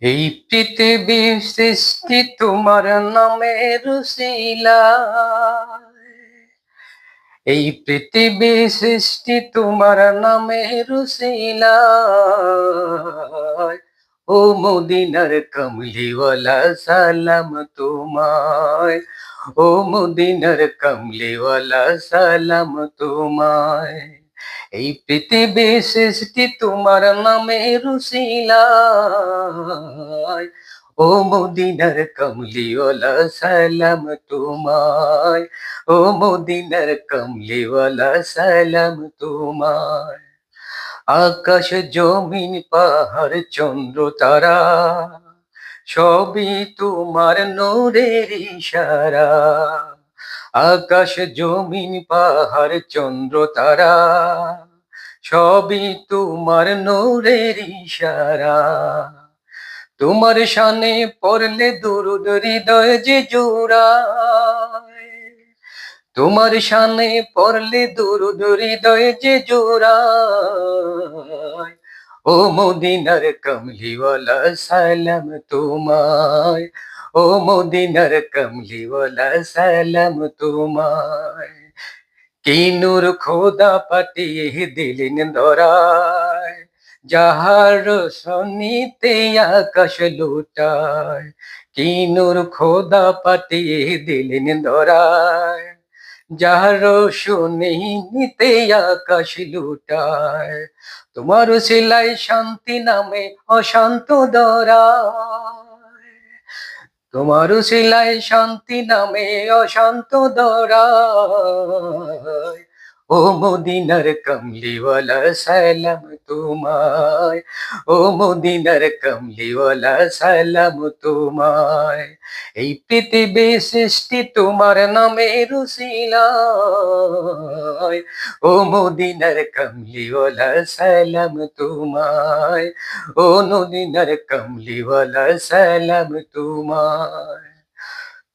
এই পৃথিবীর সৃষ্টি তোমার নামের উসিলায়। এই পৃথিবীর সৃষ্টি তোমার নামের উসিলায়। ও মদিনার কমলিওয়ালা সালাম তোমায়। ও মদিনার কমলিওয়ালা সালাম তোমায়। এই পৃথিবীর সৃষ্টি তোমার নামের উসিলায়। ও মদিনার কমলিওয়ালা সালাম তোমায়। ও মদিনার কমলিওয়ালা সালাম তোমায়। আকাশ জমিন পাহাড় চন্দ্র তারা সবই তোমার নূরের ইশারা। আকাশ জমিন পাহাড় চন্দ্র তারা সবই তোমার নূরের ইশারা। তোমার শানে পড়লে দুরুদ হৃদয় যে জোড়ায়। তোমার শানে পড়লে দুরুদ হৃদয় যে জোড়ায়। ও মদিনার কমলিওয়ালা সালাম তোমায়। ও মদিনার কমলিওয়ালা সালাম তোমায়। কি নূর খোদা পাঠিয়ে দিলেন ধরায়, যাহার রোশনীতে আকাশ লুটায়। কি নূর খোদা পাঠিয়ে দিলেন ধরায়, যাহার রোশনীতে আকাশ লুটায়। তোমার উসিলায় শান্তি নামে অশান্ত দরায়। তোমার উসিলায় শান্তি নামে অশান্ত দরায়। ও মদিনার কমলিওয়ালা সালাম তোমায়। ও মদিনার কমলিওয়ালা সালাম তোমায়। এই পৃথিবীর সৃষ্টি তোমার নামের উসিলায়। ও মদিনার কমলিওয়ালা সালাম তোমায়। ও মদিনার কমলিওয়ালা সালাম তোমায়।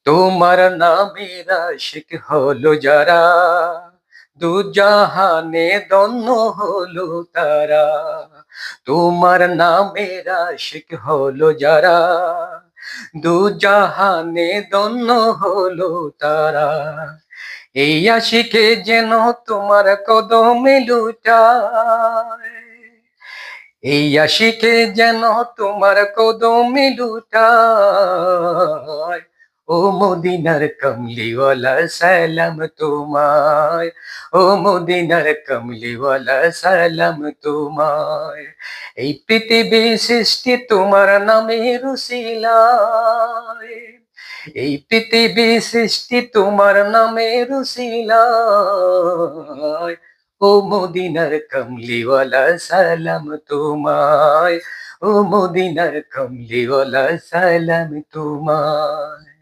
তোমার নামের আশিক হলো যারা, দু জাহানে ধন্য হলো তারা। তোমার নামের আশিক হলো যারা, দু জাহানে ধন্য হলো তারা। এই আশিকে যেন তোমার কদমে লুটায়। এই আশিকে যেন তোমার কদমে লুটায়। ও মদিনার কমলিওয়ালা সালাম তোমায়। ও মদিনার কমলিওয়ালা সালাম তোমায়। এই পৃথিবীর সৃষ্টি তোমার নামের উসিলায়। এই পৃথিবীর সৃষ্টি তোমার নামের উসিলায়। ও মদিনার কমলিওয়ালা সালাম তোমায়। ও মদিনার কমলিওয়ালা সালাম তোমায়।